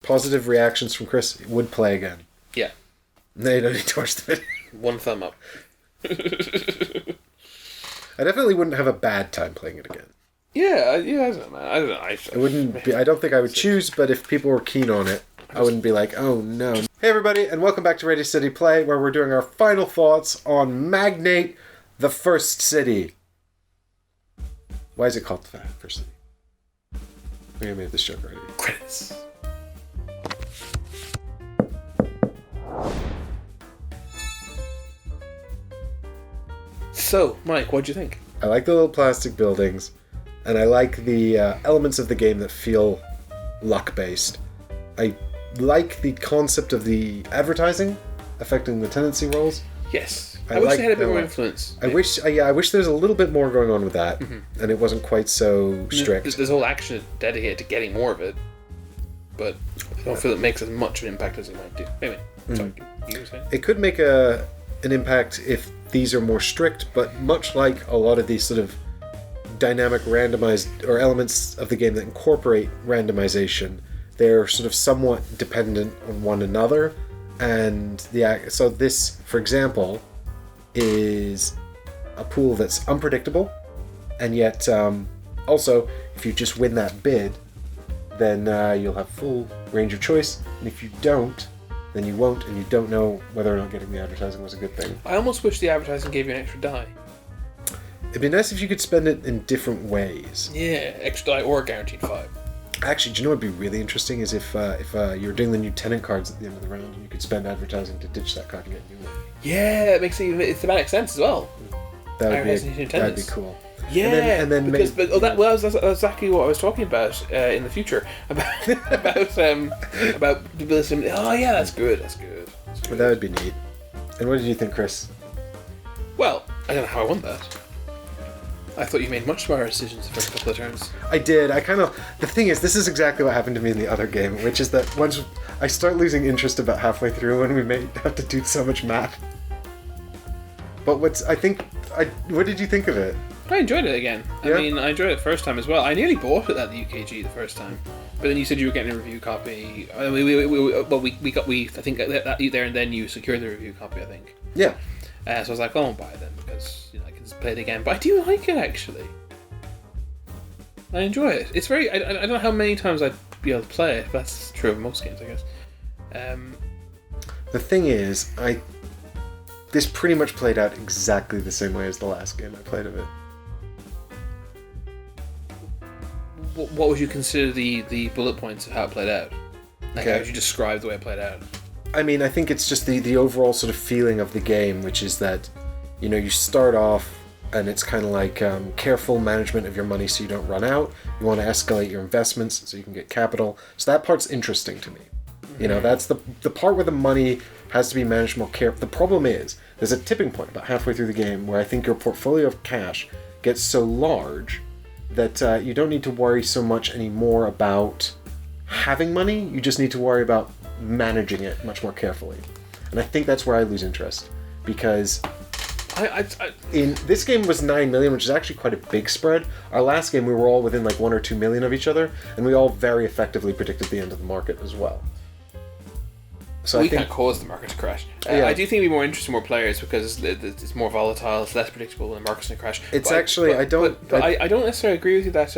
positive reactions from Chris, would play again. Yeah. No, you don't need to watch the video. One thumb up. I definitely wouldn't have a bad time playing it again. Yeah, I don't know. I don't know. It wouldn't be. I don't think I would choose, but if people were keen on it, I wouldn't be like, oh no. Hey everybody, and welcome back to Radio City Play, where we're doing our final thoughts on Magnate, the First City. Why is it called the First City? Maybe I made this joke already. Credits. So, Mike, what'd you think? I like the little plastic buildings, and I like the elements of the game that feel luck-based. I like the concept of the advertising affecting the tenancy rolls. Yes. I wish they had a bit more influence. I wish there's a little bit more going on with that, and it wasn't quite so strict. There's whole action dedicated to getting more of it, but I don't feel it makes as much of an impact as it might do. Anyway, sorry, you were saying? It could make an impact if these are more strict, but much like a lot of these sort of dynamic randomized or elements of the game that incorporate randomization, they're sort of somewhat dependent on one another. And so this, for example, is a pool that's unpredictable, and yet also, if you just win that bid, then you'll have full range of choice, and if you don't, then you won't, and you don't know whether or not getting the advertising was a good thing. I almost wish the advertising gave you an extra die. It'd be nice if you could spend it in different ways. Yeah, extra die or guaranteed 5. Actually, do you know what would be really interesting is if you were doing the new tenant cards at the end of the round, and you could spend advertising to ditch that card and get a new one. Yeah, it makes it thematic sense as well. That'd be cool. Yeah, and then that's exactly what I was talking about in the future about debilitating. Oh yeah, that's good. Well, that would be neat. And what did you think, Chris? Well, I don't know how I want that. I thought you made much smarter decisions the first couple of turns. I did. The thing is, this is exactly what happened to me in the other game, which is that once I start losing interest about halfway through when we may have to do so much math. But what did you think of it? I enjoyed it again. Yeah? I mean, I enjoyed it the first time as well. I nearly bought it at the UKG the first time, but then you said you were getting a review copy. I think that there and then you secured the review copy. I think. Yeah. So I was like, I won't buy it then because I can just play it again. But I do like it actually. I enjoy it. It's very. I don't know how many times I'd be able to play it. But that's true of most games, I guess. The thing is, this pretty much played out exactly the same way as the last game I played of it. What would you consider the bullet points of how it played out? Like, how would you describe the way it played out? I mean, I think it's just the overall sort of feeling of the game, which is that, you start off and it's kind of like careful management of your money so you don't run out. You want to escalate your investments so you can get capital. So that part's interesting to me. That's the part where the money has to be managed more carefully. The problem is, there's a tipping point about halfway through the game where I think your portfolio of cash gets so large that you don't need to worry so much anymore about having money. You just need to worry about managing it much more carefully. And I think that's where I lose interest, because in this game was 9 million, which is actually quite a big spread. Our last game we were all within like 1 or 2 million of each other, and we all very effectively predicted the end of the market as well. So we can't cause the market to crash. I do think it'd be more interesting, more players, because it's more volatile, it's less predictable when the market's going to crash. I don't necessarily agree with you that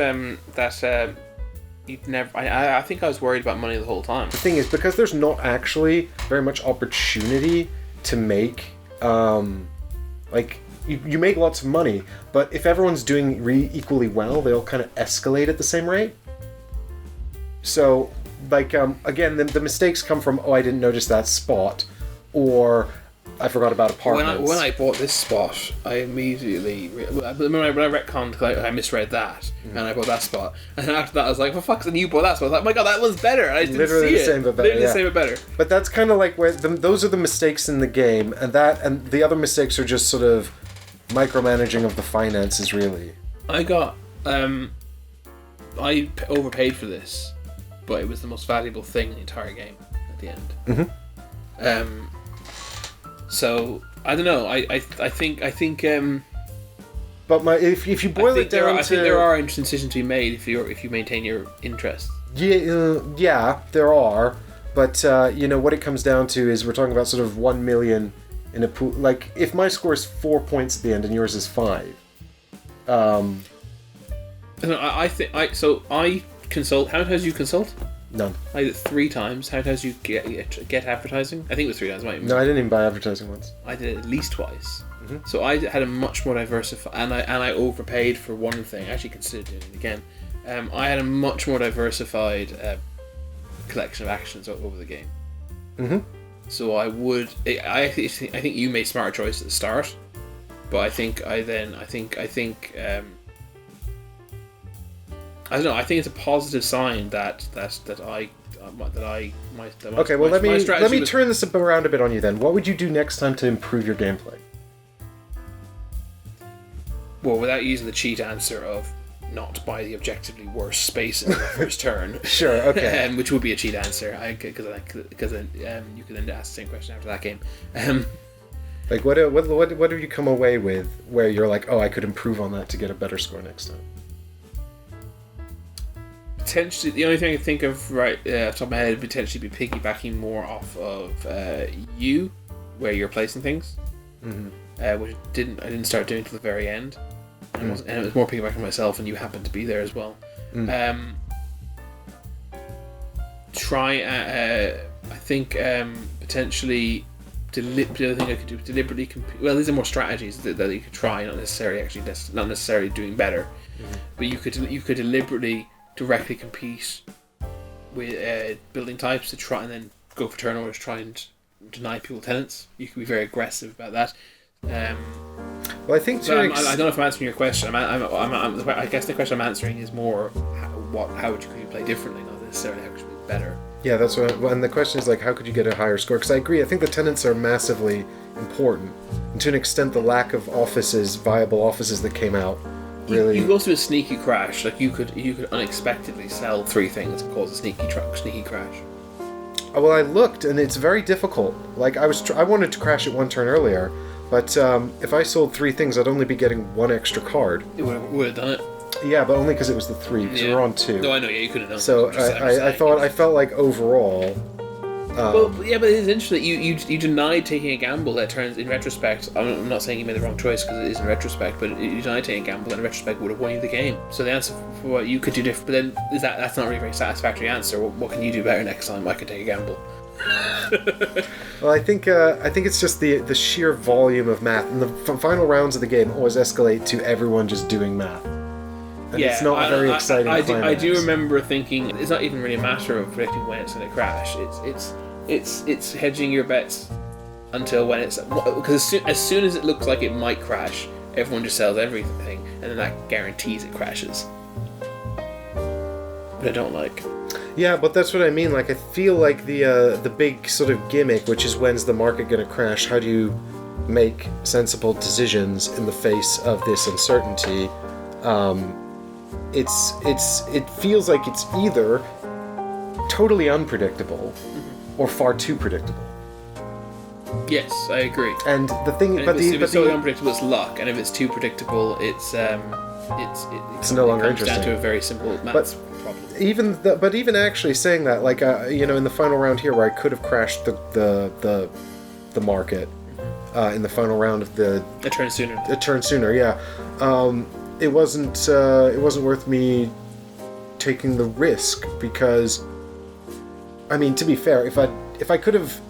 you'd never. I think I was worried about money the whole time. The thing is, because there's not actually very much opportunity to make, you make lots of money, but if everyone's doing equally well, they all kind of escalate at the same rate. So, again, the mistakes come from, I didn't notice that spot, or I forgot about apartments. When I bought this spot, I immediately... When I retconned, because I misread that, and I bought that spot, and then after that I was like, for fuck's sake, you bought that spot. I was like, oh my god, that one's better, and I didn't literally see the same but better. Literally the same but better. But that's kind of like where those are the mistakes in the game, and the other mistakes are just sort of micromanaging of the finances, really. I overpaid for this, but it was the most valuable thing in the entire game at the end. So I don't know. I think. But if you boil it down I think there are interesting decisions to be made if you maintain your interest. Yeah, there are. But, what it comes down to is we're talking about sort of 1 million in a pool. Like, if my score is 4 points at the end and yours is 5. I consult. How many times do you consult? None. I did it 3 times. How many times do you get advertising? I think it was 3 times. No, I didn't even buy advertising once. I did it at least twice. Mm-hmm. So I had a much more diversified, and I overpaid for one thing. I actually considered doing it again. I had a much more diversified collection of actions over the game. Mm-hmm. So I think you made smarter choices at the start, but I think I don't know. I think it's a positive sign that Okay, well let me turn this around a bit on you then. What would you do next time to improve your gameplay? Well, without using the cheat answer of not buy the objectively worst space in the first turn. Sure, okay. Which would be a cheat answer, because then you can then ask the same question after that game. Like what have you come away with where you're like, oh, I could improve on that to get a better score next time? Potentially, the only thing I can think of right off the top of my head would potentially be piggybacking more off of you, where you're placing things, which I didn't start doing till the very end, and it was more piggybacking myself, and you happened to be there as well. I think potentially. The other thing I could do is deliberately compete. Well, these are more strategies that you could try, not necessarily doing better, but you could deliberately directly compete with building types to try and then go for turnovers, try and deny people tenants. You could be very aggressive about that. Well, I think I don't know if I'm answering your question. I guess the question I'm answering is more how could you play differently, not necessarily how could you play better. Yeah, that's what. And the question is like, how could you get a higher score? Because I agree. I think the tenants are massively important, and to an extent, the lack of viable offices that came out, really. You go through a sneaky crash. Like you could unexpectedly sell 3 things and cause a sneaky crash. Well, I looked, and it's very difficult. Like I wanted to crash it 1 turn earlier, but if I sold 3 things, I'd only be getting 1 extra card. It would have done it. Yeah, but only because it was the 3, because we were on 2. No, I know, yeah, you could have done it. So I felt like overall... but it is interesting that you denied taking a gamble that turns, in retrospect, I'm not saying you made the wrong choice because it is in retrospect, but you denied taking a gamble and in retrospect would have won you the game. So the answer for what you could do different, but then that's not really a very satisfactory answer. What can you do better next time? I could take a gamble. Well, I think it's just the sheer volume of math, and the final rounds of the game always escalate to everyone just doing math. And it's not very exciting. I do remember thinking it's not even really a matter of predicting when it's going to crash. It's hedging your bets until when it's, because as soon as it looks like it might crash, everyone just sells everything, and then that guarantees it crashes. But I don't like. Yeah, but that's what I mean. Like I feel like the big sort of gimmick, which is when's the market going to crash? How do you make sensible decisions in the face of this uncertainty? It feels like it's either totally unpredictable or far too predictable. Yes, I agree. And the thing, if it's totally unpredictable, it's luck, and if it's too predictable, it's no longer interesting. Down interesting. to a very simple maths problem. But even actually saying that, like in the final round here, where I could have crashed the market in the final round of a turn sooner, yeah. It wasn't worth me taking the risk because, I mean, to be fair, if I could have,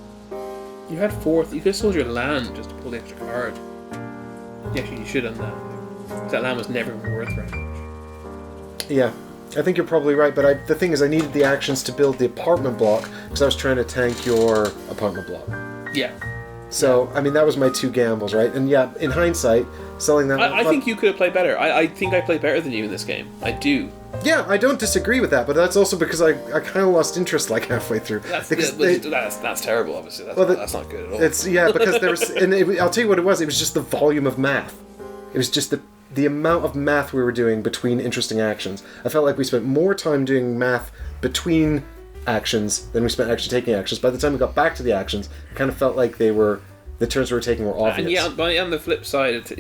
you had 4th. You could have sold your land just to pull the extra card. Yeah, you should have done that. That land was never worth very much. Yeah, I think you're probably right. But the thing is, I needed the actions to build the apartment block because I was trying to tank your apartment block. Yeah. So, I mean, that was my 2 gambles, right? And yeah, in hindsight, selling that... I think you could have played better. I think I played better than you in this game. I do. Yeah, I don't disagree with that, but that's also because I kind of lost interest like halfway through. That's terrible, obviously. That's not good at all. Because there was... I'll tell you what it was. It was just the volume of math. It was just the amount of math we were doing between interesting actions. I felt like we spent more time doing math between actions than we spent actually taking actions. By the time we got back to the actions, it kind of felt like the turns we were taking were obvious. And yeah, but on the flip side, it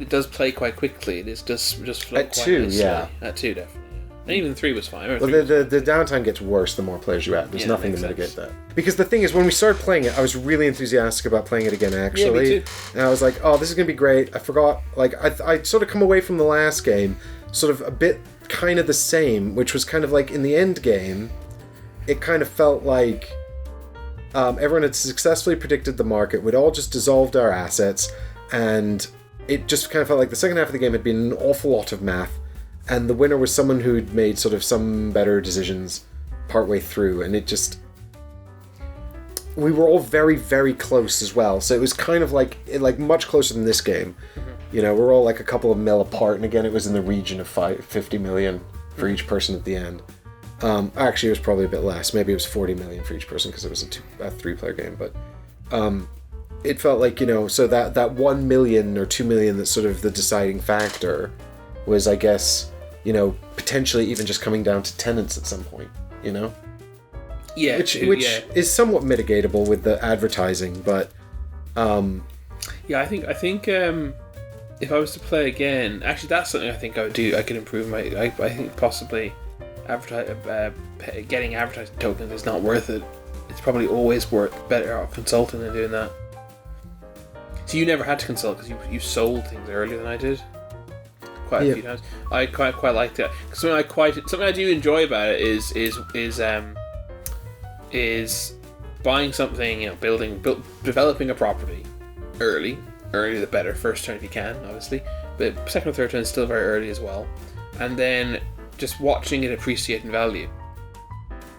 does play quite quickly. It does flow at quite 2, nicely. yeah. At 2, definitely. And even 3 was fine. Well, the downtime gets worse the more players you add. There's nothing to mitigate that. Because the thing is, when we started playing it, I was really enthusiastic about playing it again, actually. Yeah, me too. And I was like, oh, this is going to be great. I forgot, like, I sort of come away from the last game sort of a bit kind of the same, which was kind of like in the end game, it kind of felt like everyone had successfully predicted the market. We'd all just dissolved our assets, and it just kind of felt like the second half of the game had been an awful lot of math, and the winner was someone who'd made sort of some better decisions partway through, and it just... We were all very, very close as well, so it was kind of like much closer than this game. Mm-hmm. You know, we're all like a couple of mil apart, and again, it was in the region of 50 million for each person at the end. Actually, it was probably a bit less. Maybe it was 40 million for each person because it was a 3-player game, but it felt like, you know, so that 1 million or 2 million that's sort of the deciding factor was, I guess, you know, potentially even just coming down to tenants at some point, you know? Yeah. Which is somewhat mitigatable with the advertising, but... Yeah, I think if I was to play again... Actually, that's something I think I would do. I could improve my... I think possibly getting advertising tokens is not worth it. It's probably always better off consulting than doing that. So you never had to consult because you sold things earlier than I did. Quite a few times. I quite like that. Something I do enjoy about it is buying something, you know, developing a property early the better. First turn if you can, obviously, but second or third turn is still very early as well, and then just watching it appreciate in value.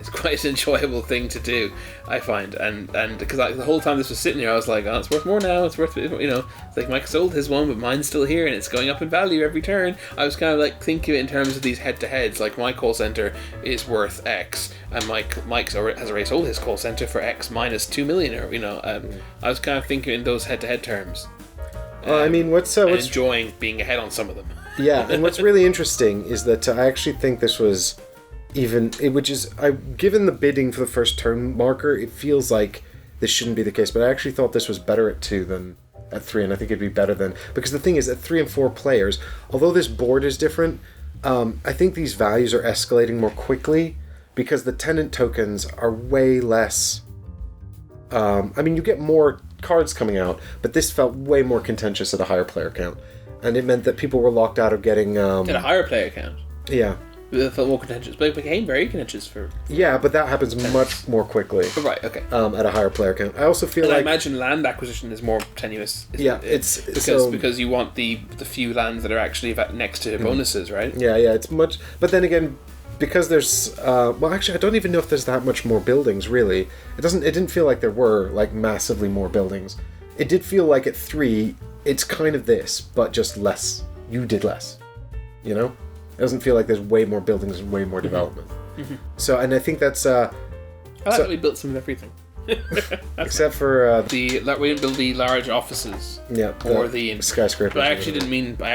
It's quite an enjoyable thing to do, I find, and because the whole time this was sitting here, I was like, oh, it's worth more now. It's worth, you know, it's like Mike sold his one, but mine's still here, and it's going up in value every turn. I was kind of like thinking of it in terms of these head-to-heads. Like my call center is worth X, and Mike's has already sold his call center for X minus 2 million, or you know, I was kind of thinking in those head-to-head terms. I mean, what's enjoying being ahead on some of them. Yeah, and what's really interesting is that I actually think this was. Given the bidding for the first turn marker, it feels like this shouldn't be the case, but I actually thought this was better at 2 than at 3, and I think it'd be better than... Because the thing is, at 3 and 4 players, although this board is different, I think these values are escalating more quickly, because the tenant tokens are way less... I mean, you get more cards coming out, but this felt way more contentious at a higher player count, and it meant that people were locked out of getting... At a higher player count? Yeah. It felt more contentious, but it became very contentious for... Yeah, but that happens much more quickly. Right, okay. At a higher player count. I also feel and like... I imagine land acquisition is more tenuous. Because you want the few lands that are actually next to bonuses, right? Yeah, it's much... But then again, because there's... well, actually, I don't even know if there's that much more buildings, really. It didn't feel like there were, like, massively more buildings. It did feel like at 3, it's kind of this, but just less. You did less. You know? It doesn't feel like there's way more buildings and way more development. Mm-hmm. So, and I think that's... I like that we built some of everything. Except for... we didn't build the large offices. Yeah. Or the... skyscrapers. But I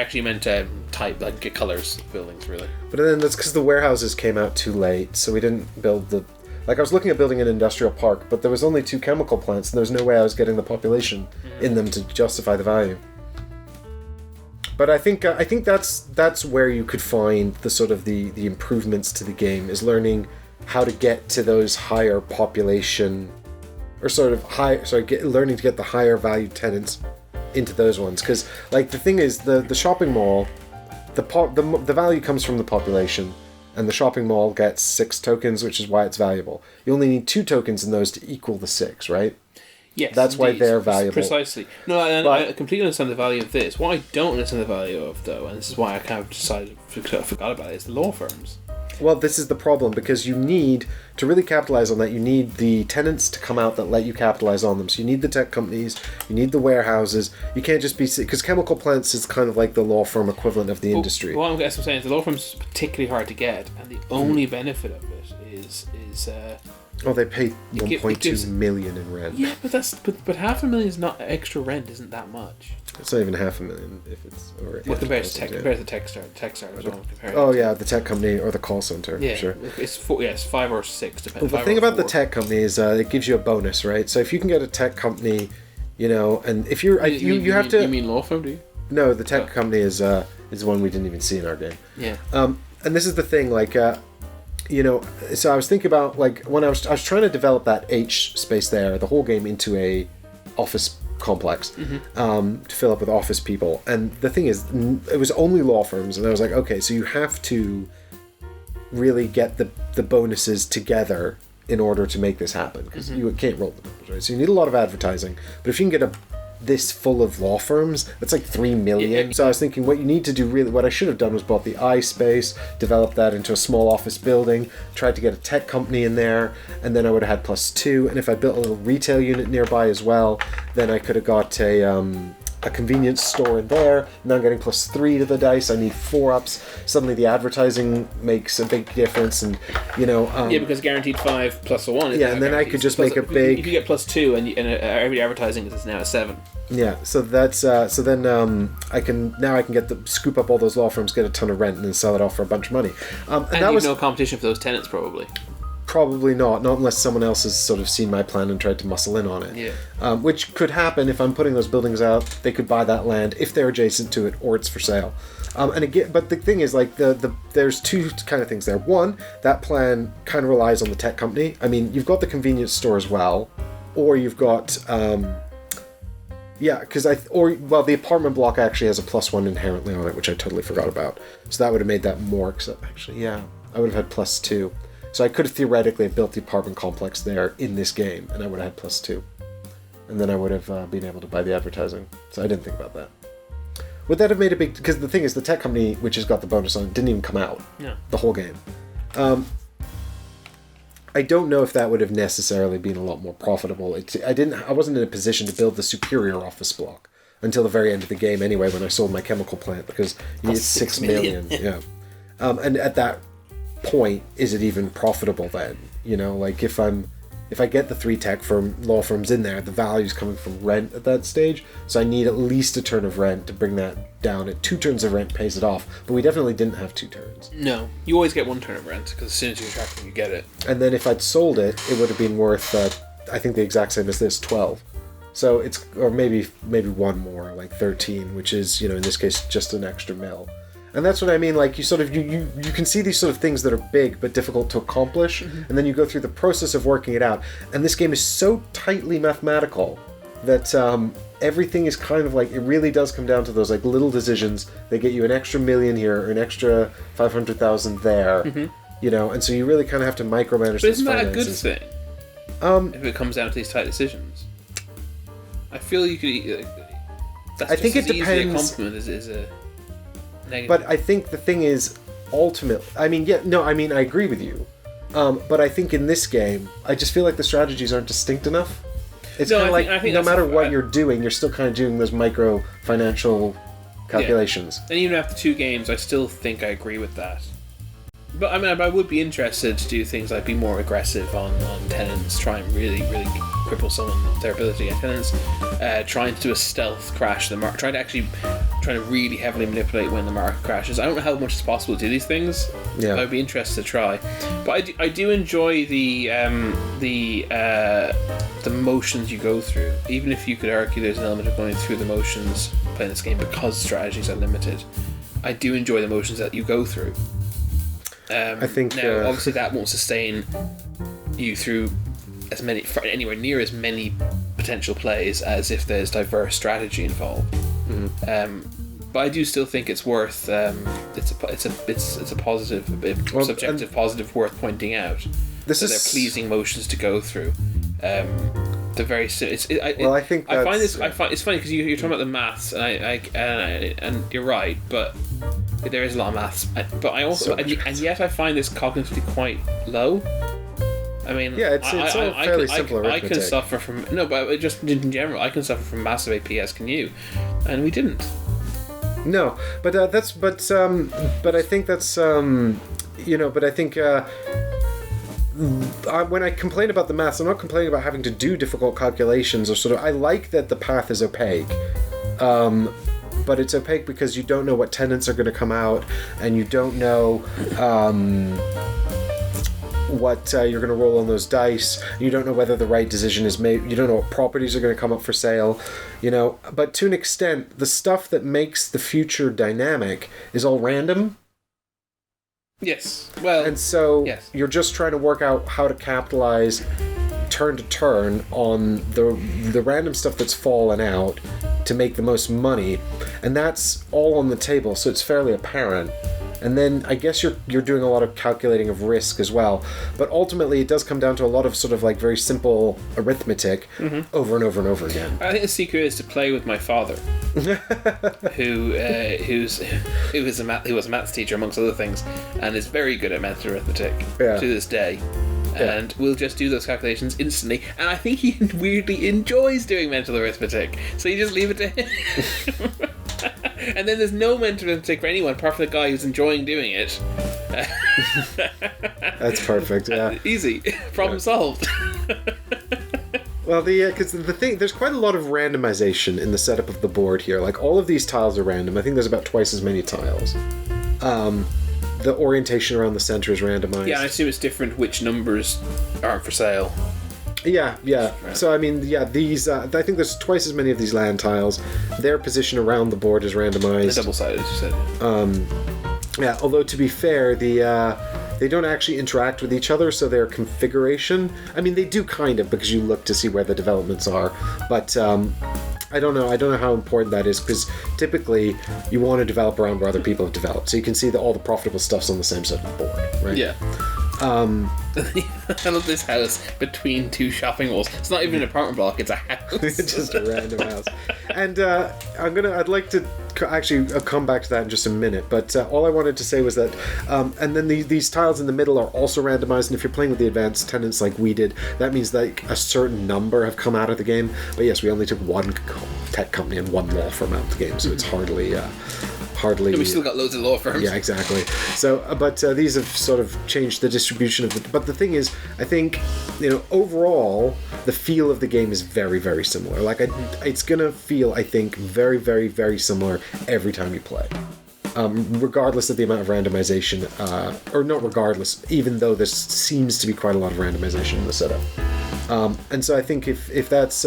actually meant type, like, get colours of buildings, really. But then that's because the warehouses came out too late, so we didn't build the... Like, I was looking at building an industrial park, but there was only 2 chemical plants, and there was no way I was getting the population in them to justify the value. But I think that's where you could find the sort of the improvements to the game, is learning how to get to those higher population, or sort of learning to get the higher value tenants into those ones. Because like the thing is, the shopping mall, the value comes from the population, and the shopping mall gets 6 tokens, which is why it's valuable. You only need 2 tokens in those to equal the 6, right? Yes, that's indeed. Why they're valuable. Precisely. No, I completely understand the value of this. What I don't understand the value of, though, and this is why I kind of forgot about it, is the law firms. Well, this is the problem, because you need, to really capitalize on that, you need the tenants to come out that let you capitalize on them. So you need the tech companies, you need the warehouses. You can't just be... Because chemical plants is kind of like the law firm equivalent of the industry. What I'm saying is the law firm's particularly hard to get, and the only benefit of it is they pay 1.2 million in rent. Yeah, but $500,000 is not extra rent. Isn't that much? It's not even $500,000 if it's over. Well, compared to Techstars as well. Oh yeah, the tech company or the call center. Yeah, sure. It's 5 or 6 depending. Well, the thing about the tech company is it gives you a bonus, right? So if you can get a tech company, you know, and if you're you have to. You mean law firm? Do you? No, the tech company is the one we didn't even see in our game. Yeah. and this is the thing, like, so I was thinking about, like, when I was trying to develop that H space there, the whole game into a office complex, to fill up with office people. And the thing is, it was only law firms, and I was like, okay, so you have to really get the bonuses together in order to make this happen, because you can't roll the numbers, right? So you need a lot of advertising. But if you can get this full of law firms, that's like 3 million. So I was thinking, what you need to do, really, what I should have done was bought the I space, developed that into a small office building, tried to get a tech company in there, and then I would have had +2. And if I built a little retail unit nearby as well, then I could have got a convenience store in there. Now I'm getting +3 to the dice. I need 4 ups. Suddenly the advertising makes a big difference, and because guaranteed 5 plus a 1. Yeah, and then I could just make a big. If you get +2 and every advertising is now a 7. Yeah, so that's so then I can get scoop up all those law firms, get a ton of rent, and then sell it off for a bunch of money. And that was no competition for those tenants, probably. Probably not unless someone else has sort of seen my plan and tried to muscle in on it. Yeah. Which could happen if I'm putting those buildings out. They could buy that land if they're adjacent to it, or it's for sale. And again, but the thing is, like, there's two kind of things there. One, that plan kind of relies on the tech company. I mean, you've got the convenience store as well, or you've got the apartment block actually has a +1 inherently on it, which I totally forgot about. So that would have made that more. Except actually, yeah, I would have had +2. So I could have theoretically built the apartment complex there in this game, and I would have had +2. And then I would have been able to buy the advertising. So I didn't think about that. Would that have made a big... Because the thing is, the tech company, which has got the bonus on it, didn't even come out. Yeah. The whole game. I don't know if that would have necessarily been a lot more profitable. I wasn't in a position to build the superior office block until the very end of the game anyway, when I sold my chemical plant, because you need 6 million. Yeah. And at that point, is it even profitable then? Like, if I get the 3 tech law firms in there, the value's coming from rent at that stage, so I need at least a turn of rent to bring that down. At 2 turns of rent pays it off, but we definitely didn't have 2 turns. No, you always get 1 turn of rent, because as soon as you attract them, you get it. And then if I'd sold it, it would have been worth, I think the exact same as this, 12. So it's, or maybe 1 more, like 13, which is, in this case, just an extra mil. And that's what I mean, like, you sort of, you can see these sort of things that are big but difficult to accomplish, and then you go through the process of working it out. And this game is so tightly mathematical that everything is kind of like, it really does come down to those, like, little decisions. They get you an extra million here, or an extra 500,000 there, and so you really kind of have to micromanage those finances. But isn't that a good thing? If it comes down to these tight decisions. I feel you could, that's I think it depends. A compliment is a... Negative. But I think the thing is, ultimately, I agree with you. But I think in this game, I just feel like the strategies aren't distinct enough. It's kind of like, no matter what you're doing, you're still kind of doing those micro financial calculations. Yeah. And even after 2 games, I still think I agree with that. But I mean, I would be interested to do things like be more aggressive on tenants, try and really, really cripple someone, their ability at tenants, trying to do a stealth crash in the market, trying to really heavily manipulate when the market crashes. I don't know how much it's possible to do these things. Yeah. I'd be interested to try. But I do enjoy the motions you go through. Even if you could argue there's an element of going through the motions playing this game because strategies are limited, I do enjoy the motions that you go through. I think now, obviously, that won't sustain you through anywhere near as many potential plays as if there's diverse strategy involved. But I do still think it's worth. It's a positive, subjective positive worth pointing out. They're pleasing motions to go through. They're very. I think I find this. I find it's funny because you're talking about the maths, and you're right, but. There is a lot of maths, but I also, and yet I find this cognitively quite low. I mean, yeah, it's all fairly simple arithmetic. I can suffer from but just in general, I can suffer from massive APS. Can you? And we didn't. No, but I think that's but I think when I complain about the maths, I'm not complaining about having to do difficult calculations or sort of. I like that the path is opaque. But it's opaque because you don't know what tenants are going to come out, and you don't know what you're going to roll on those dice. You don't know whether the right decision is made. You don't know what properties are going to come up for sale. But to an extent, the stuff that makes the future dynamic is all random. Yes. Well. And so yes. you're just trying to work out how to capitalize turn to turn on the random stuff that's fallen out to make the most money, and that's all on the table, so it's fairly apparent. And then I guess you're doing a lot of calculating of risk as well, but ultimately it does come down to a lot of sort of like very simple arithmetic over and over and over again. I think the secret is to play with my father, who was a maths teacher amongst other things, and is very good at mental arithmetic to this day. And we'll just do those calculations instantly. And I think he weirdly enjoys doing mental arithmetic. So you just leave it to him. And then there's no mental arithmetic for anyone apart from the guy who's enjoying doing it. That's perfect, yeah. Easy. Problem solved. Well, because the thing, there's quite a lot of randomization in the setup of the board here. Like, all of these tiles are random. I think there's about twice as many tiles. The orientation around the center is randomized. Yeah, I assume it's different which numbers aren't for sale. Yeah. So, I mean, these, I think there's twice as many of these land tiles. Their position around the board is randomized. They're double-sided, as you said. Yeah, although to be fair, they don't actually interact with each other, so their configuration, I mean, they do kind of, because you look to see where the developments are, but I don't know how important that is, because typically you want to develop around where other people have developed, so you can see that all the profitable stuff's on the same side of the board, right? Yeah. I love this house between two shopping malls. It's not even an apartment block; it's a house. It's just a random house. And I'd like to actually come back to that in just a minute. But all I wanted to say was that, and then these tiles in the middle are also randomized. And if you're playing with the advanced tenants like we did, that means like a certain number have come out of the game. But yes, we only took one tech company and one law firm out of the game, so it's hardly. And we still got loads of law firms. Yeah, exactly. So, but these have sort of changed the distribution of the. But the thing is, I think, overall, the feel of the game is very, very similar. Like, it's gonna feel, I think, very, very, very similar every time you play, regardless of the amount of randomization, or not regardless, even though there seems to be quite a lot of randomization in the setup. And so I think if that's.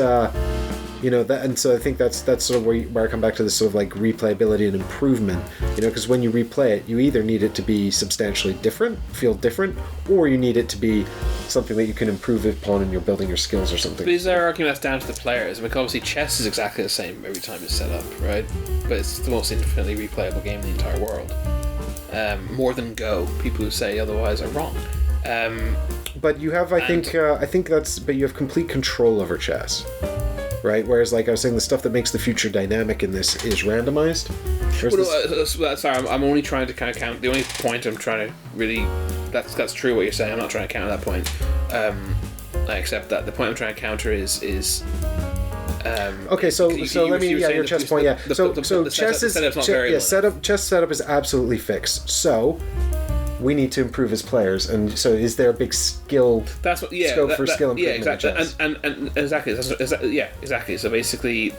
And so I think that's sort of where I come back to this sort of like replayability and improvement, because when you replay it, you either need it to be substantially different, feel different, or you need it to be something that you can improve upon and you're building your skills or something. But is there argument that's down to the players? I mean, obviously chess is exactly the same every time it's set up, right? But it's the most infinitely replayable game in the entire world. More than Go. People who say otherwise are wrong. But you have, I think but you have complete control over chess. Right, whereas like I was saying, the stuff that makes the future dynamic in this is randomized. Sorry, I'm only trying to kind of count. The only point I'm trying to really that's true what you're saying. I'm not trying to counter that point. I accept that. The point I'm trying to counter is. Okay, so let me your chess point. Yeah, so chess is chess setup is absolutely fixed. So. We need to improve as players, and so is there a big skill scope for skill improvement? Yeah, exactly, and exactly. So basically,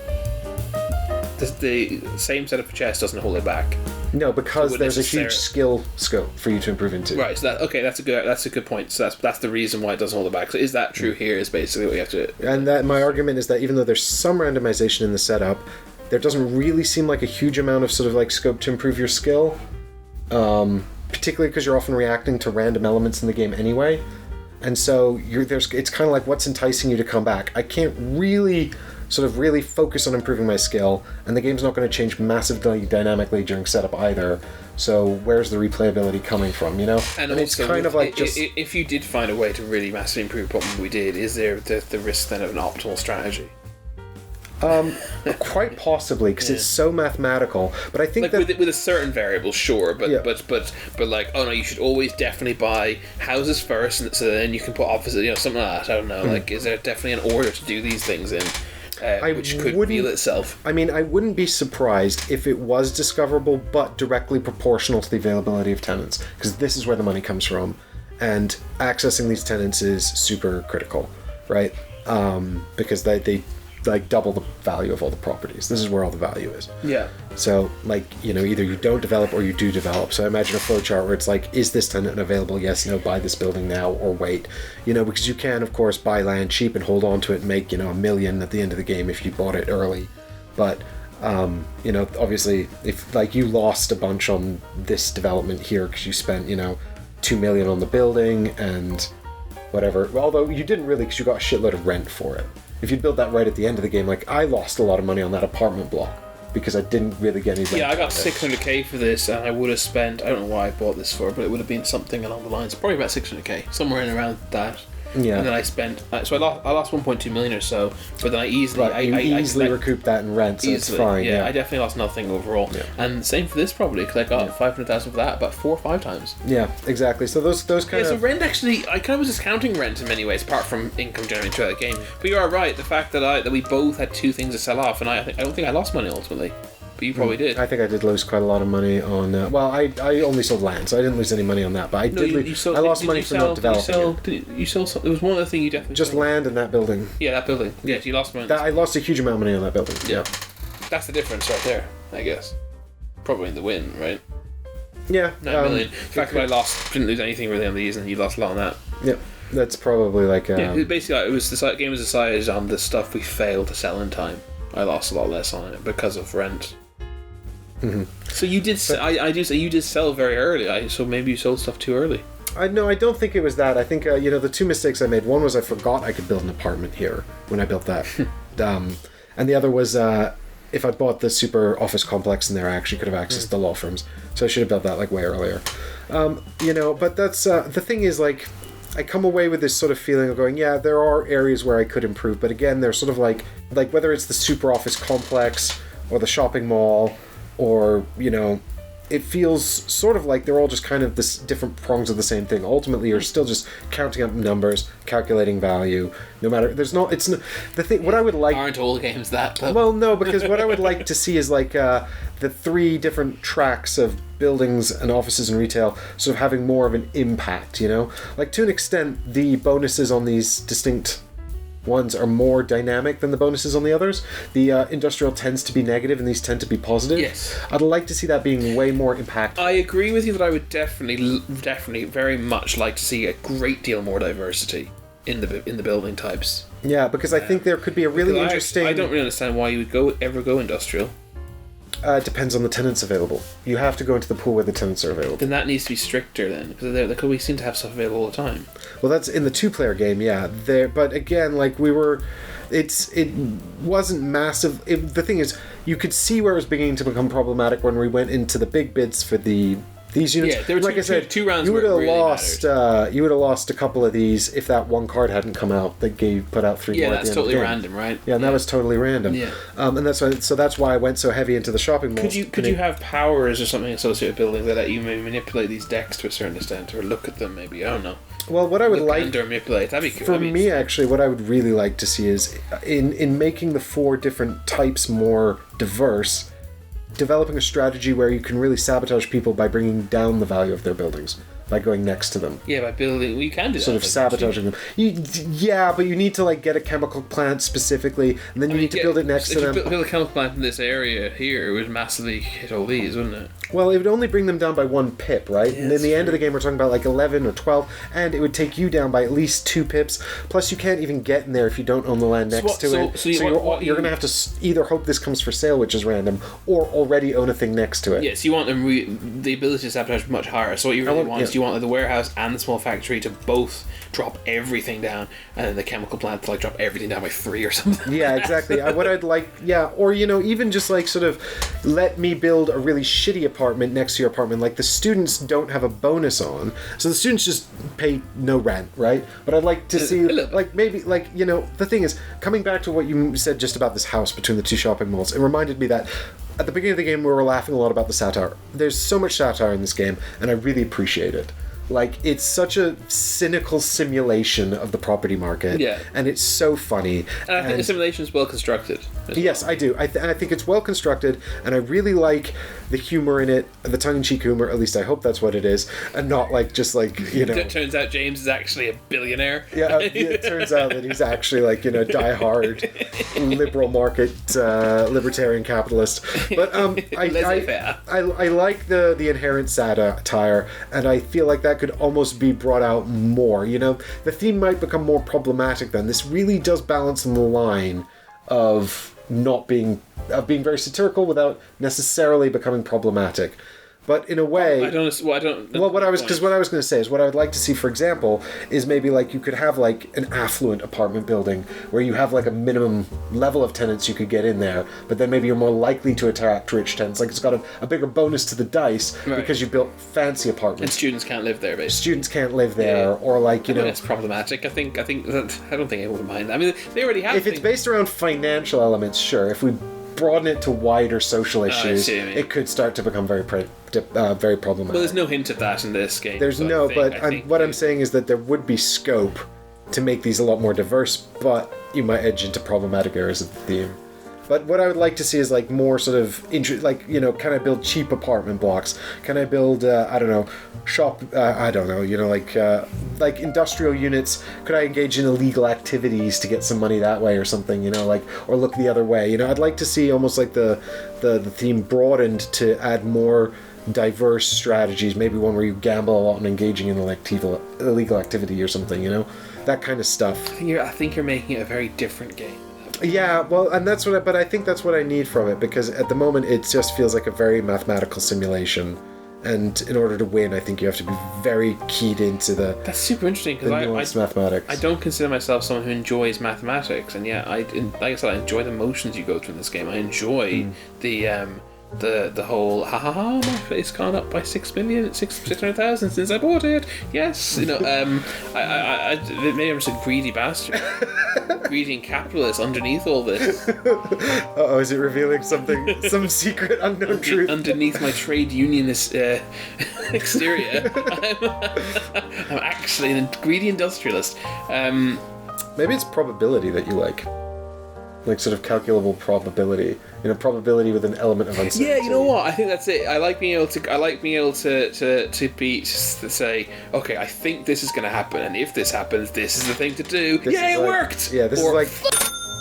the same setup for chess doesn't hold it back. No, because there's a huge skill scope for you to improve into. Right. So that's a good point. So that's the reason why it doesn't hold it back. So is that true here? Is basically what you have to. And that my argument is that even though there's some randomization in the setup, there doesn't really seem like a huge amount of sort of like scope to improve your skill. Particularly because you're often reacting to random elements in the game anyway, and so it's kind of like what's enticing you to come back. I can't really focus on improving my skill, and the game's not going to change massively dynamically during setup either. So where's the replayability coming from? And also, it's kind of like just if you did find a way to really massively improve what we did, is there the risk then of an optimal strategy? Quite possibly, because it's so mathematical. But I think that with a certain variable, sure. But like, oh no, you should always definitely buy houses first, and so then you can put opposite, something like that. I don't know. Like, is there definitely an order to do these things in, which could reveal itself? I mean, I wouldn't be surprised if it was discoverable, but directly proportional to the availability of tenants, because this is where the money comes from, and accessing these tenants is super critical, right? Because they like double the value of all the properties. This is where all the value is. Yeah. So like, either you don't develop or you do develop. So I imagine a flowchart where it's like, is this tenant available? Yes, no, buy this building now or wait. Because you can of course buy land cheap and hold on to it and make, $1 million at the end of the game if you bought it early. But Obviously, if like you lost a bunch on this development here because you spent, $2 million on the building and whatever. Well, although you didn't really, because you got a shitload of rent for it. If you'd built that right at the end of the game, like I lost a lot of money on that apartment block because I didn't really get any rent. Yeah, I got 600k for this, and I would have spent, I don't know why I bought this for, but it would have been something along the lines, probably about 600k, somewhere in around that. Yeah. And then I spent, so I lost 1.2 million or so, but then I easily... Right, you easily recouped that in rent, so easily, it's fine. Yeah, I definitely lost nothing overall. Yeah. And same for this probably, because I got 500,000 for that about 4 or 5 times. Yeah, exactly. So those kind of... so rent actually, I kind of was discounting rent in many ways, apart from income generated throughout the game. But you are right, the fact that we both had 2 things to sell off, and I don't think I lost money ultimately. But you probably did. I think I did lose quite a lot of money on... I only sold land, so I didn't lose any money on that. But I lost money from not developing. You sold something. There was one other thing you definitely just sold. Land and that building. Yeah, that building. Yeah, you lost money. I lost a huge amount of money on that building. Yeah. That's the difference right there, I guess. Probably in the win, right? Yeah. 9 million. The fact that I didn't lose anything really on these, and you lost a lot on that. Yeah. That's probably like... basically, it was the game was decided on the stuff we failed to sell in time. I lost a lot less on it because of rent. Mm-hmm. So you did. I do say you did sell very early. So maybe you sold stuff too early. I don't think it was that. I think the 2 mistakes I made. One was I forgot I could build an apartment here when I built that, and the other was if I'd bought the super office complex in there, I actually could have accessed the law firms. So I should have built that like way earlier. But that's the thing is like. I come away with this sort of feeling of going, yeah, there are areas where I could improve, but again, they're sort of like whether it's the super office complex or the shopping mall. Or, it feels sort of like they're all just kind of this different prongs of the same thing. Ultimately, you're still just counting up numbers, calculating value. No matter, the thing. What I would like aren't all games that. Though. Well, no, because what I would like to see is like the 3 different tracks of buildings and offices and retail sort of having more of an impact. Like to an extent, the bonuses on these distinct ones are more dynamic than the bonuses on the others. The industrial tends to be negative and these tend to be positive. Yes. I'd like to see that being way more impactful. I agree with you that I would definitely very much like to see a great deal more diversity in the building types. Yeah, because I think there could be a really interesting... I don't really understand why you would ever go industrial. It depends on the tenants available. You have to go into the pool where the tenants are available. Then that needs to be stricter then, because we seem to have stuff available all the time. Well, that's in the 2-player game, yeah. But again, like it wasn't massive. The thing is, you could see where it was beginning to become problematic when we went into the big bids for these units. Yeah, there were two rounds. You would have really lost. You would have lost a couple of these if that one card hadn't come out that put out 3 more. Yeah, that's totally random, right? Yeah, and that was totally random. Yeah. And that's why I went so heavy into the shopping malls. Could you have powers or something associated with buildings that you may manipulate these decks to a certain extent, or look at them maybe? I don't know. Well, what I would like or manipulate, that'd be cool. For me, actually, what I would really like to see is in making the 4 different types more diverse. Developing a strategy where you can really sabotage people by bringing down the value of their buildings by going next to them. Yeah, by building, you can do that. Sort of sabotaging them. But you need to get a chemical plant specifically, and then you need to build it next to them. If you build a chemical plant in this area here, it would massively hit all these, wouldn't it? Well, it would only bring them down by 1 pip, right? Yeah, and in the end of the game, we're talking about 11 or 12, and it would take you down by at least 2 pips. Plus, you can't even get in there if you don't own the land next to it. So you're going to have to either hope this comes for sale, which is random, or already own a thing next to it. Yes, you want the ability to sabotage much higher. So what you really want is you want the warehouse and the small factory to both drop everything down, and then the chemical plant to drop everything down by 3 or something. Yeah, exactly. What I'd like, or even just sort of let me build a really shitty apartment next to your apartment. Like the students don't have a bonus on, so the students just pay no rent, right? But I'd like to see, maybe the thing is, coming back to what you said just about this house between the 2 shopping malls, it reminded me that at the beginning of the game we were laughing a lot about the satire. There's so much satire in this game, and I really appreciate it. It's such a cynical simulation of the property market. Yeah. And it's so funny. And I think the simulation is well constructed. Yes, I do. I think it's well constructed, and I really like the humor in it, the tongue-in-cheek humor, at least I hope that's what it is, and not It turns out James is actually a billionaire. Yeah, it turns out that he's actually die-hard liberal market, libertarian capitalist. But I like the inherent satire, and I feel like that could almost be brought out more. The theme might become more problematic then. This really does balance on the line of being very satirical without necessarily becoming problematic. But in a way, what I was going to say is what I would like to see, for example, is maybe like you could have like an affluent apartment building where you have like a minimum level of tenants you could get in there, but then maybe you're more likely to attract rich tenants. Like it's got a bigger bonus to the dice because you built fancy apartments. And students can't live there, basically. Students can't live there, or like you know, it's problematic. I think I don't think anyone would mind. I mean, they already have. If it's based around financial elements, sure. If we broaden it to wider social issues, it could start to become very problematic. Well, there's no hint of that in this game. What I'm saying is that there would be scope to make these a lot more diverse, but you might edge into problematic areas of the theme. But what I would like to see is like more sort of can I build cheap apartment blocks? Can I build like industrial units? Could I engage in illegal activities to get some money that way or something? Or look the other way. I'd like to see almost like the theme broadened to add more diverse strategies. Maybe one where you gamble a lot and engaging in illegal activity or something. That kind of stuff. I think you're making it a very different game. Yeah, well, and but I think that's what I need from it, because at the moment it just feels like a very mathematical simulation, and in order to win, I think you have to be very keyed into That's super interesting, because mathematics. I don't consider myself someone who enjoys mathematics, and yet, like I said, I enjoy the motions you go through in this game. I enjoy the whole my face gone up by 600,000 since I bought it. Yes, maybe I'm just a greedy bastard, greedy and capitalist underneath all this. Is it revealing something, some secret unknown truth underneath my trade unionist exterior? I'm actually a greedy industrialist. Maybe it's probability that you like sort of calculable probability. Probability with an element of uncertainty. Yeah, you know what? I think that's it. I like being able to say, okay, I think this is going to happen, and if this happens, this is the thing to do. It worked. Yeah, this is like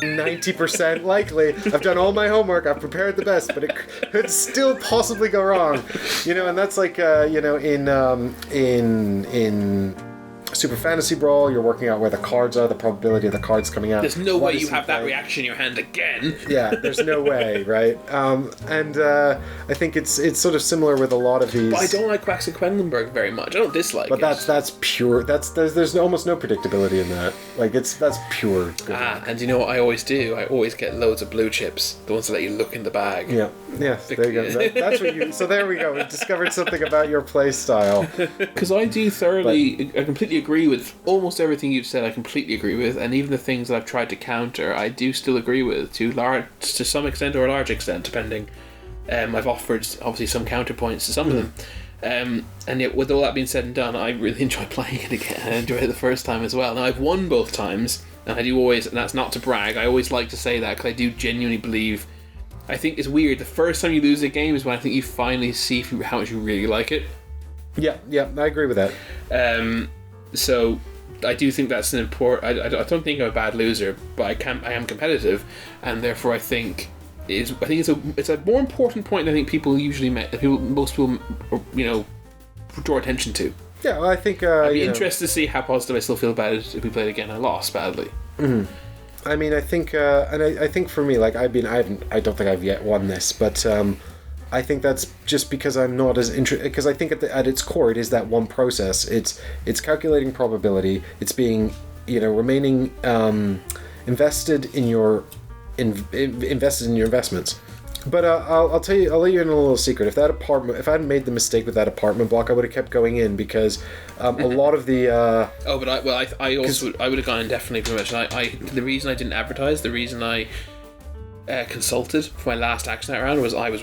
90% likely. I've done all my homework. I've prepared the best, but it could still possibly go wrong. And that's like in Super Fantasy Brawl, you're working out where the cards are, the probability of the cards coming out. There's no way you have that reaction in your hand again. Yeah, there's no way, right? I think it's sort of similar with a lot of these. But I don't like Quacks and Quedlinburg very much. I don't dislike it. But that's pure. There's almost no predictability in that. That's pure. And you know what I always do? I always get loads of blue chips, the ones that let you look in the bag. Yeah. There you go. That's what you. So there we go. We've discovered something about your play style. Because I do I completely agree with almost everything you've said. I completely agree with, and even the things that I've tried to counter, I do still agree with to some extent or a large extent, depending. I've offered obviously some counterpoints to some of them, and yet with all that being said and done, I really enjoy playing it again. I enjoyed it the first time as well. Now I've won both times, and I do always, and that's not to brag. I always like to say that because I do genuinely believe. I think it's weird. The first time you lose a game is when I think you finally see how much you really like it. Yeah, I agree with that. So I do think that's an important. I don't think I'm a bad loser, but I am competitive, and therefore I think it's a more important point than I think people usually most people draw attention to. Yeah, well, I think I'd be interested to see how positive I still feel about it if we played again. I lost badly. Mm-hmm. I mean, I think, and I think for me, like I don't think I've yet won this, but I think that's just because I'm not as interested. Because I think at its core, it is that one process. It's calculating probability. It's being, remaining invested in your investments. But I'll tell you, I'll let you in a little secret. If I hadn't made the mistake with that apartment block, I would have kept going in because a lot of the. I would have gone in definitely pretty much. The reason I didn't advertise, the reason I consulted for my last action that round was I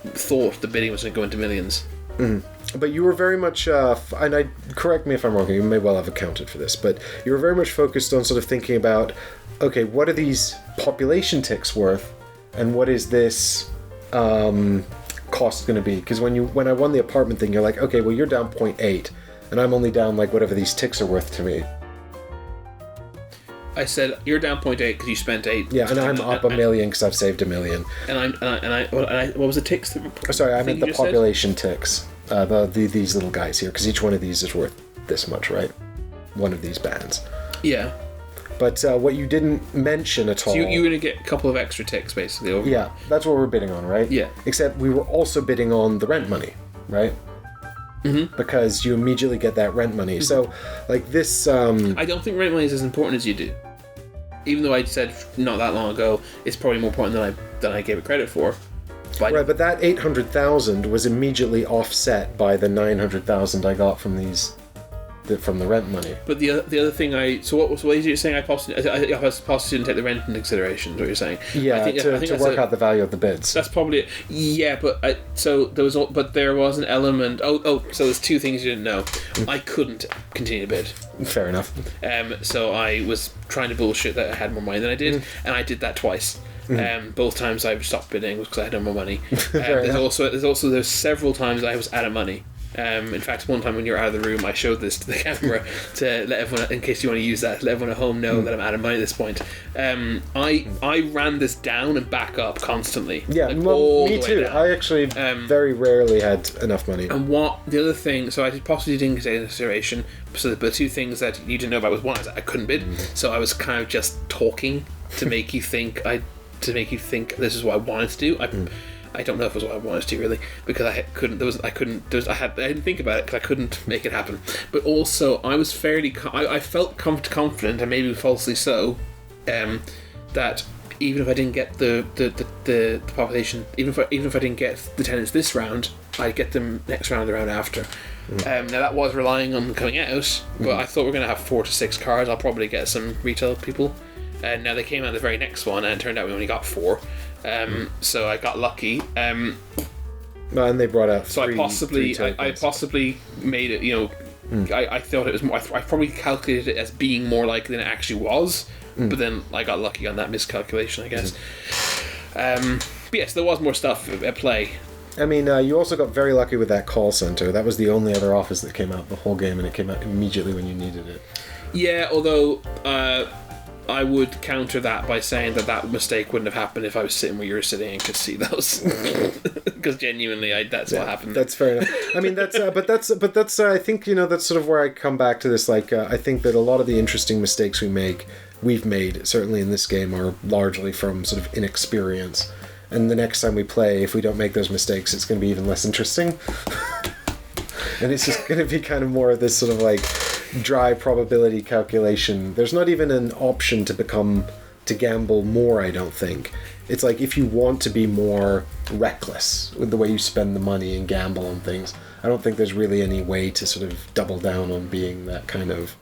thought the bidding was going to go into millions. Mm-hmm. But you were very much, correct me if I'm wrong, you may well have accounted for this, but you were very much focused on sort of thinking about, okay, what are these population ticks worth, and what is this cost going to be? Because when I won the apartment thing, you're like, okay, well you're down 0.8, and I'm only down like whatever these ticks are worth to me. I said you're down 0.8 because you spent 8. Yeah, and I'm up $1 million because I've saved $1 million. And what was the ticks? Sorry, I meant the population ticks. These little guys here, because each one of these is worth this much, right? One of these bands. Yeah. But what you didn't mention at all... So you're going to get a couple of extra ticks, basically. Over. Yeah, that's what we're bidding on, right? Yeah. Except we were also bidding on the rent money, right? Mm-hmm. Because you immediately get that rent money. Mm-hmm. So, like this... I don't think rent money is as important as you do. Even though I said not that long ago, it's probably more important than I gave it credit for. Right, but that 800,000 was immediately offset by the 900,000 I got from from the rent money. But the other thing what is you saying? I possibly didn't take the rent into consideration. Is what you're saying? Yeah, I think to work out the value of the bids. That's probably it. Yeah, but there was an element. So there's two things you didn't know. I couldn't continue to bid. Fair enough. So I was trying to bullshit that I had more money than I did, and I did that twice. Both times I stopped bidding was because I had no more money. There's several times I was out of money. In fact, one time when you're out of the room, I showed this to the camera to let everyone, in case you want to use that, let everyone at home know that I'm out of money at this point. I ran this down and back up constantly. Yeah, me too. I actually very rarely had enough money. And the other thing, so I possibly didn't take into consideration. So the two things that you didn't know about was one, I couldn't bid, so I was kind of just talking to make you think this is what I wanted to do. I don't know if it was what I wanted to really, because I didn't think about it because I couldn't make it happen. But also, I was I felt confident, and maybe falsely so, that even if I didn't get the population, even if I didn't get the tenants this round, I'd get them next round, the round after. Now that was relying on them coming out, but I thought we were going to have 4 to 6 cars. I'll probably get some retail people. And now they came out the very next one, and it turned out we only got 4. So I got lucky. And they brought out. So I possibly made it. I thought it was more. I probably calculated it as being more likely than it actually was. But then I got lucky on that miscalculation, I guess. But yes, there was more stuff at play. I mean, you also got very lucky with that call center. That was the only other office that came out the whole game, and it came out immediately when you needed it. Yeah, although. I would counter that by saying that mistake wouldn't have happened if I was sitting where you were sitting and could see those. Because genuinely, that's what happened. That's fair enough. I mean, that's I think that's sort of where I come back to this. Like, I think that a lot of the interesting mistakes we've made, certainly in this game, are largely from sort of inexperience. And the next time we play, if we don't make those mistakes, it's going to be even less interesting. And it's just going to be kind of more of this sort of like dry probability calculation. There's not even an option to gamble more, I don't think. It's like if you want to be more reckless with the way you spend the money and gamble on things, I don't think there's really any way to sort of double down on being that kind of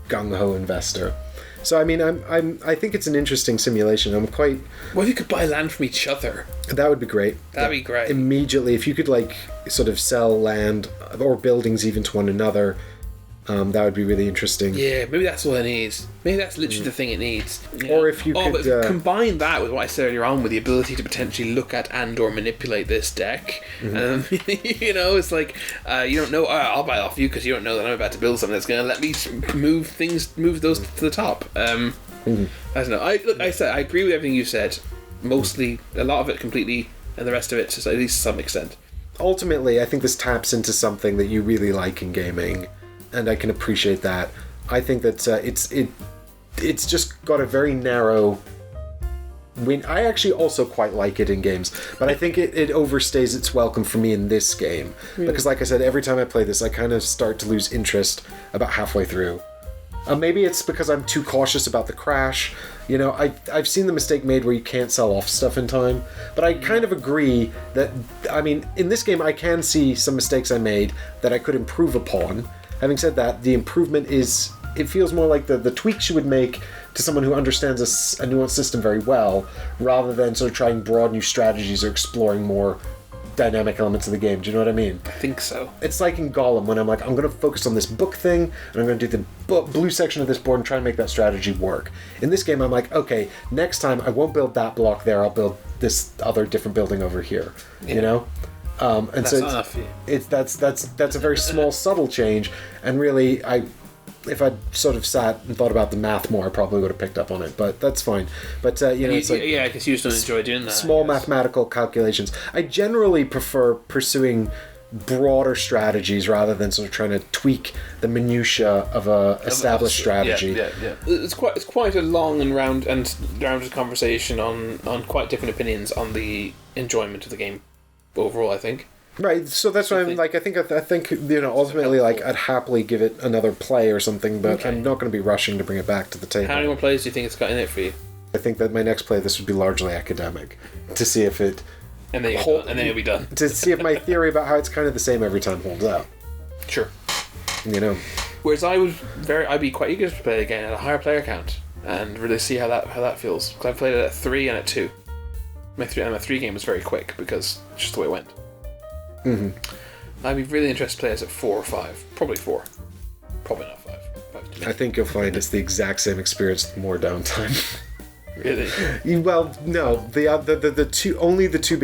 gung-ho investor. So I mean, I think it's an interesting simulation. What if you could buy land from each other? That would be great. That'd be great. Immediately, if you could like sort of sell land or buildings even to one another. That would be really interesting. Yeah, maybe that's all it needs. Maybe that's literally the thing it needs. Yeah. Or if you could... But combine that with what I said earlier on, with the ability to potentially look at and or manipulate this deck. It's like, you don't know, I'll buy it off you because you don't know that I'm about to build something that's going to let me move those to the top. I don't know. I agree with everything you said. Mostly, a lot of it completely, and the rest of it to at least some extent. Ultimately, I think this taps into something that you really like in gaming. And I can appreciate that. I think that it's just got a very narrow win. I actually also quite like it in games, but I think it overstays its welcome for me in this game. Because like I said, every time I play this, I kind of start to lose interest about halfway through. Maybe it's because I'm too cautious about the crash. I've seen the mistake made where you can't sell off stuff in time, but I kind of agree that, I mean, in this game I can see some mistakes I made that I could improve upon. Having said that, the improvement it feels more like the tweaks you would make to someone who understands a nuanced system very well, rather than sort of trying broad new strategies or exploring more dynamic elements of the game. Do you know what I mean? I think so. It's like in Gollum, when I'm like, I'm going to focus on this book thing, and I'm going to do the blue section of this board and try and make that strategy work. In this game, I'm like, okay, next time I won't build that block there, I'll build this other different building over here. Yeah. And that's so that's a very small, subtle change, and really, if I'd sort of sat and thought about the math more, I probably would have picked up on it. But that's fine. But it's like because you just don't enjoy doing that. Small mathematical calculations. I generally prefer pursuing broader strategies rather than sort of trying to tweak the minutia of a established strategy. Yeah. It's quite a long and rounded conversation on quite different opinions on the enjoyment of the game overall, I think. Right, so that's why I'm like, I think ultimately, like, I'd happily give it another play or something, but I'm not going to be rushing to bring it back to the table. How many more plays do you think it's got in it for you? I think that my next play, this would be largely academic, to see if it... And then you'll be done. To see if my theory about how it's kind of the same every time holds out. Sure. Whereas I'd be quite eager to play it again at a higher player count and really see how that feels. Because I played it at 3 and at 2. My 3 game was very quick because it's just the way it went. Mm-hmm. I'd be really interested to play it at 4 or 5. Probably 4. Probably not 5. I think you'll find it's the exact same experience with more downtime. Really? Well, no. The only two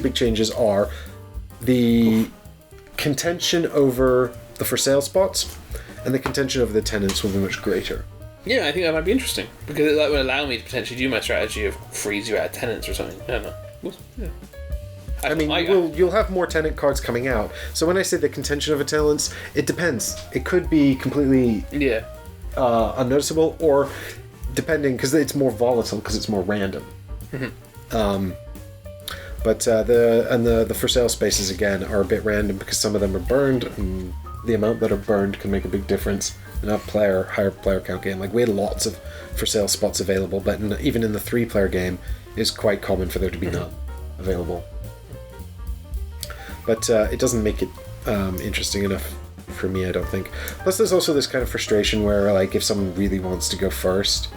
big changes are the contention over the for sale spots and the contention over the tenants will be much greater. Yeah, I think that might be interesting because that would allow me to potentially do my strategy of freeze you out of tenants or something. I don't know. Yeah. I mean, you'll have more tenant cards coming out. So when I say the contention of a tenants, it depends. It could be completely unnoticeable, or depending, because it's more volatile because it's more random. Mm-hmm. But the for sale spaces again are a bit random because some of them are burned, and the amount that are burned can make a big difference in a higher player count game. Like, we had lots of for sale spots available, but even in the 3-player game, it's quite common for there to be none available. But it doesn't make it interesting enough for me, I don't think. Plus, there's also this kind of frustration where, like, if someone really wants to go first,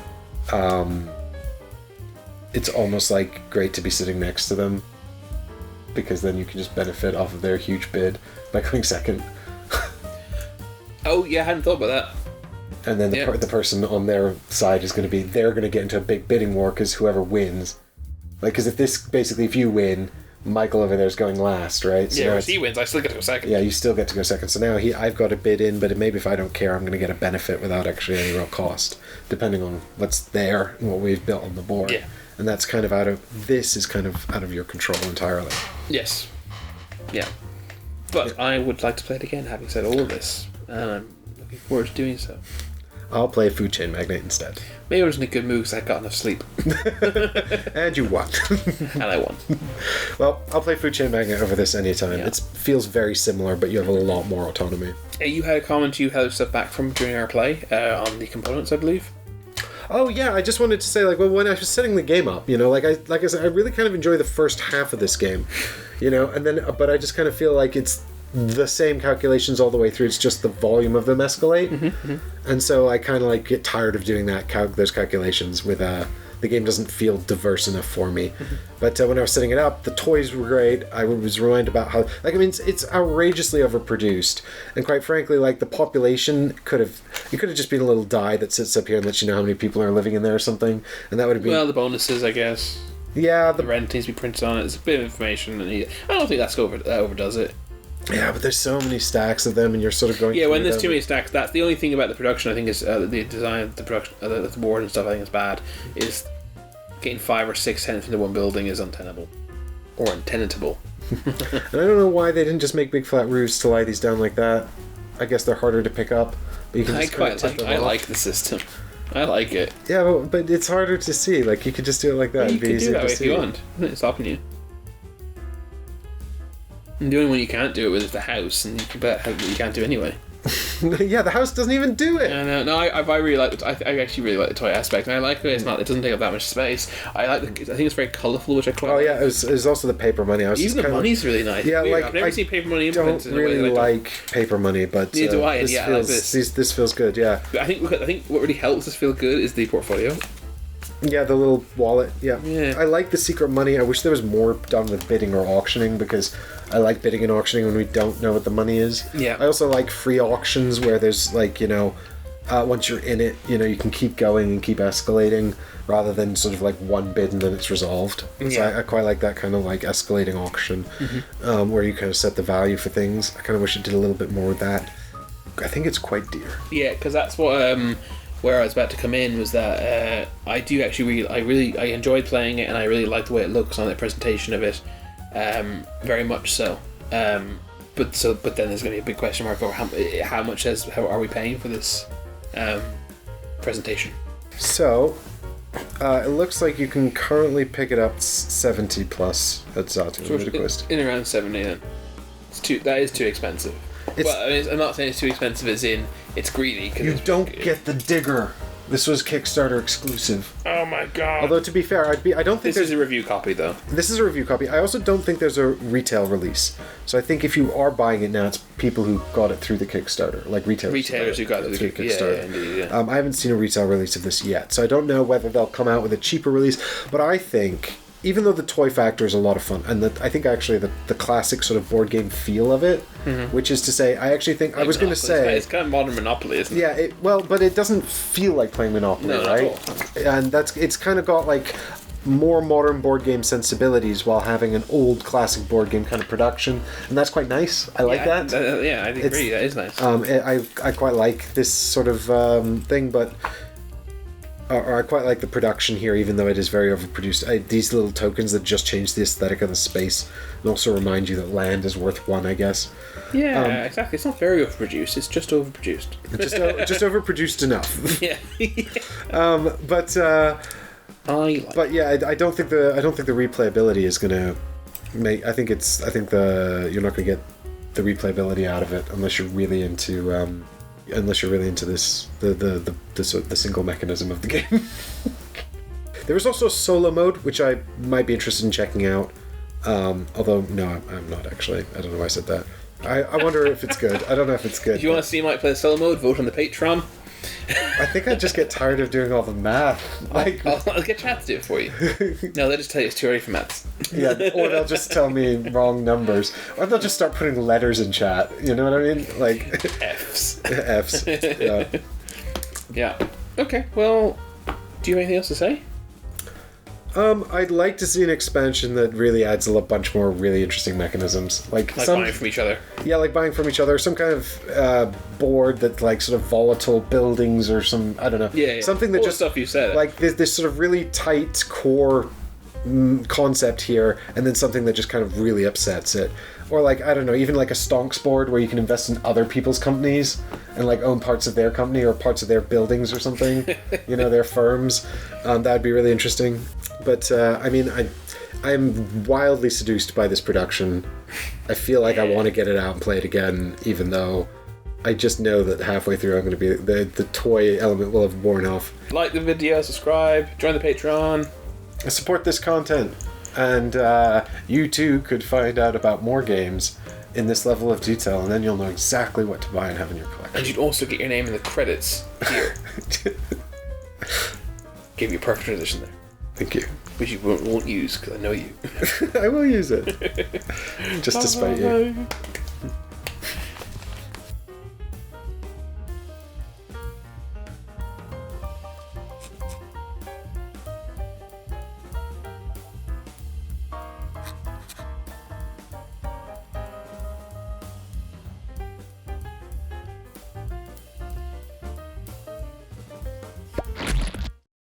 it's almost like great to be sitting next to them, because then you can just benefit off of their huge bid by going second. Oh, yeah, I hadn't thought about that. And then the person on their side is going to be, they're going to get into a big bidding war because whoever wins. Like, because if you win, Michael over there is going last, right? So if he wins, I still get to go second. Yeah, you still get to go second. So now I've got a bid in, but maybe if I don't care, I'm going to get a benefit without actually any real cost, depending on what's there and what we've built on the board. Yeah. And that's kind of out of your control entirely. Yes. Yeah. But I would like to play it again, having said all of this, and I'm looking forward to doing so. I'll play Food Chain Magnate instead. Maybe I was in a good mood because I got enough sleep. And you won. And I won. Well, I'll play Food Chain Magnate over this anytime. Yeah. It feels very similar, but you have a lot more autonomy. You had a comment you held stuff back from during our play on the components, I believe. Oh yeah, I just wanted to say, like, well, when I was setting the game up, like I said, I really kind of enjoy the first half of this game, and then, but I just kind of feel like it's the same calculations all the way through. It's just the volume of them escalate, and so I kind of like get tired of doing those calculations with the game doesn't feel diverse enough for me. But when I was setting it up, the toys were great. I was reminded about how, it's outrageously overproduced, and quite frankly, like, the population could have just been a little die that sits up here and lets you know how many people are living in there or something, and that would have been, well, the bonuses, I guess. Yeah, the rent needs to be printed on it. It's a bit of information, and I don't think that overdoes it. Yeah, but there's so many stacks of them, and you're sort of going. Yeah, when there's too many stacks, that's the only thing about the production. I think is the design of the production, the board and stuff. I think is bad. Is getting 5 or 6 tenants into one building is untenable, or untenable. And I don't know why they didn't just make big flat roofs to lie these down like that. I guess they're harder to pick up. But you can just I like the system. I like it. Yeah, but it's harder to see. Like, you could just do it like that. You can do it that way if you want. It's stopping you. And the only one you can't do it with is the house, and you can bet you can't do anyway. Yeah, the house doesn't even do it. I really like. I actually really like the toy aspect, and I like it. It doesn't take up that much space. I think it's very colourful, which I quite. Oh yeah, it was also the paper money. Even the money's really nice. Yeah, weird. like, I've never seen paper money I don't really like paper money, but neither do I. This yeah, feels, I like this. This feels good. Yeah. I think what really helps us feel good is the portfolio. Yeah, the little wallet. Yeah. Yeah. I like the secret money. I wish there was more done with bidding or auctioning, because I like bidding and auctioning when we don't know what the money is. Yeah. I also like free auctions where there's, like, once you're in it, you can keep going and keep escalating rather than sort of like one bid and then it's resolved. Yeah. So I quite like that kind of like escalating auction, where you kind of set the value for things. I kind of wish it did a little bit more with that. I think it's quite dear. Yeah, because that's what where I was about to come in was that I do actually I enjoyed playing it, and I really like the way it looks on the presentation of it, very much so. but then there's going to be a big question mark over how much are we paying for this presentation. So, it looks like you can currently pick it up 70 plus at Zatu. So in around 70 then. That is too expensive. Well, I mean, I'm not saying it's too expensive as in it's greedy. Cause you don't get the digger. This was Kickstarter exclusive. Oh my god. Although to be fair, I don't think this is a review copy though. This is a review copy. I also don't think there's a retail release. So I think if you are buying it now, it's people who got it through the Kickstarter, like retailers who got it through Kickstarter. Yeah, indeed, yeah. I haven't seen a retail release of this yet, so I don't know whether they'll come out with a cheaper release. But I think, even though the toy factor is a lot of fun, and I think actually the classic sort of board game feel of it, which is to say, I actually think, I was going to say... It's kind of modern Monopoly, isn't it? Yeah, but it doesn't feel like playing Monopoly, right? And it's kind of got like more modern board game sensibilities while having an old classic board game kind of production, and that's quite nice. I like that. I agree. That is nice. I quite like this sort of thing, but... Or I quite like the production here, even though it is very overproduced. These little tokens that just change the aesthetic of the space and also remind you that land is worth one, I guess. Yeah, exactly. It's not very overproduced. It's just overproduced. Just overproduced enough. Yeah. But yeah, I don't think the replayability is gonna make. I think you're not gonna get the replayability out of it unless you're really into. Unless you're really into this, the single mechanism of the game. There is also a solo mode, which I might be interested in checking out. Although, no, I'm not actually. I don't know why I said that. I wonder if it's good. I don't know if it's good. If you want to see Mike play solo mode, vote on the Patreon. I think I just get tired of doing all the math. I'll get chat to do it for you. No, they'll just tell you it's too early for maths. Yeah, or they'll just tell me wrong numbers. Or they'll just start putting letters in chat. You know what I mean? Like F's. F's. Yeah. Yeah. Okay, well, do you have anything else to say? I'd like to see an expansion that really adds a bunch more really interesting mechanisms, like buying from each other. Yeah, like buying from each other. Some kind of board that like sort of volatile buildings or some, I don't know. Yeah. Something that all just the stuff you said. Like this sort of really tight core concept here, and then something that just kind of really upsets it. Or like, I don't know, even like a stonks board where you can invest in other people's companies and like own parts of their company or parts of their buildings or something. You know, their firms. That would be really interesting. But I mean, I'm wildly seduced by this production. I feel like I want to get it out and play it again, even though I just know that halfway through I'm going to be the toy element will have worn off. Like the video, subscribe, join the Patreon, support this content, and you too could find out about more games in this level of detail, and then you'll know exactly what to buy and have in your collection. And you'd also get your name in the credits here. Give you a perfect transition there. Thank you. Which you won't use, because I know you. I will use it. Just to spite you.